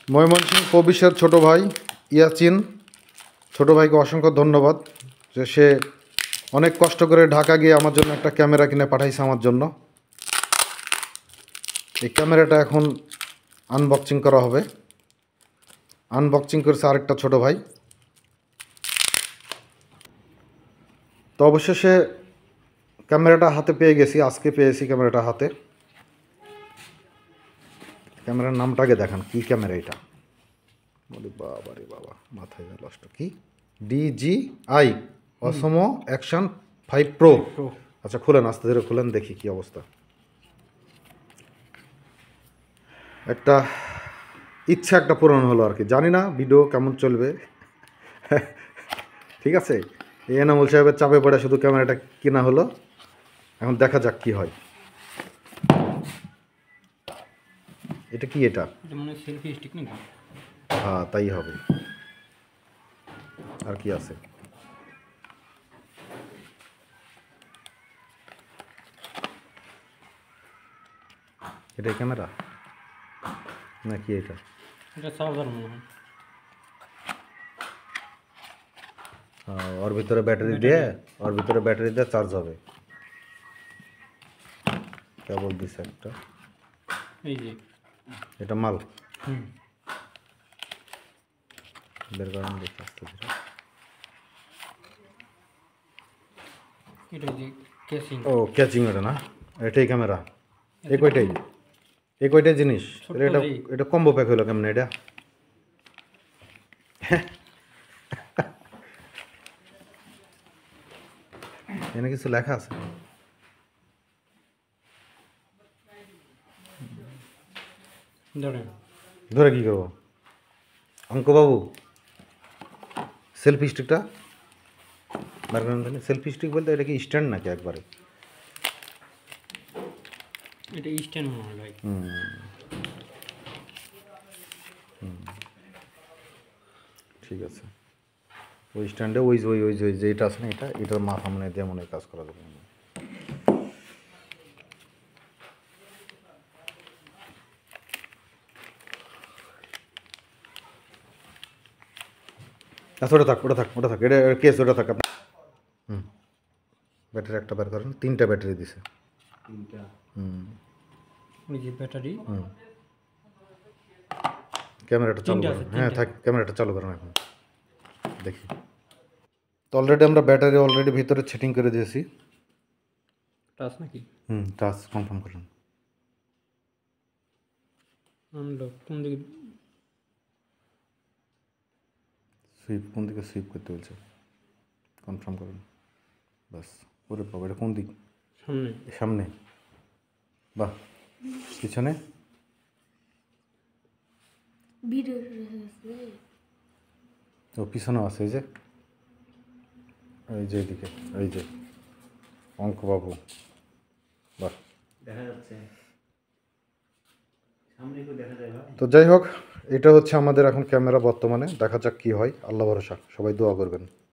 ময়মনসিংহ প্রবিশের ছোট ভাই ইয়াচিন, ছোট ভাইকে অসংখ্য ধন্যবাদ যে সে অনেক কষ্ট করে ঢাকা গিয়ে আমার জন্য একটা ক্যামেরা কিনে পাঠাইছে আমার জন্য। এই ক্যামেরাটা এখন আনবক্সিং করা হবে। আনবক্সিং করেছে আরেকটা ছোট ভাই। তো অবশেষে ক্যামেরাটা হাতে পেয়ে গেছি, আজকে পেয়েছি ক্যামেরাটা হাতে। ক্যামেরার নামটা আগে দেখান, কী ক্যামেরা এটা? বলি বাবা রে বাবা, মাথায় নষ্ট। কি DJI অসমো অ্যাকশন 5 প্রো। আচ্ছা খুলেন, আস্তে ধীরে খুলেন, দেখি কি অবস্থা। একটা ইচ্ছা একটা পূরণ হলো আর কি। জানি না ভিডিও কেমন চলবে। ঠিক আছে, এই এনামুল সাহেবের চাপে পড়ে শুধু ক্যামেরাটা কেনা হলো। এখন দেখা যাক কি হয়। এটা কি? এটা সেলফি স্টিক নাকি? হ্যাঁ তাই হবে। আর কি আছে? এটা ক্যামেরা নাকি এটা? এটা চার্জার মনে হয়। ওর ভিতরে ব্যাটারি দিয়ে চার্জ হবে। কেবল দিছে একটা, এই যে এটা মাল হুম বের করেন দেখি আস্তে ধীরে। এটা যে কেসিং। ও ক্যাচিং, এটা না? এটাই ক্যামেরা? এই কয়টাই জিনিস? এটা এটা কম্বো প্যাক হলো কেমন এটা? এখানে কিছু লেখা আছে? ধরে কি করবো অঙ্ক বাবু? সেলফি স্টিকটা বার করেন। সেলফি স্টিক বলতে এটা কি স্ট্যান্ড নাকি একবারে? এটা স্ট্যান্ড মনে হয় ভাই। ঠিক আছে, ওই স্ট্যান্ডে ওই ওই ওই ওই যেটা আছে না, এটার মাথা মনে দিয়ে মনে কাজ করা যাবে। আচ্ছা ওটা থাক এটা কেস, ওটা থাক। ব্যাটারি একটা বের করেন, 3টা ব্যাটারি দিছে। 3টা? ওই যে ব্যাটারি। ক্যামেরাটা চালু করেন। হ্যাঁ থাক, ক্যামেরাটা চালু করেন এখন দেখি। তো অলরেডি আমরা ব্যাটারি ভিতরে সেটিং করে দিয়েছি। টাচ নাকি? টাচ কনফার্ম করুন। আনলক কোন দিকে? সুইপ কোন দিকে সুইপ করতে বলছে? কনফার্ম করুন বাস। ওরে বাবা, এটা কোন দিক? সামনে। সামনে? বাহ। পিছনে? ও পিছনেও আছে, এই যে এইদিকে, এই যে অঙ্ক বাবু। বাহ, দেখা যাচ্ছে সামনে, কেউ দেখা যায়। তো যাই হোক, এটা হচ্ছে আমাদের এখন ক্যামেরা বর্তমানে। দেখা যাক কি হয়, আল্লাহ ভরসা। সবাই দোয়া করবেন।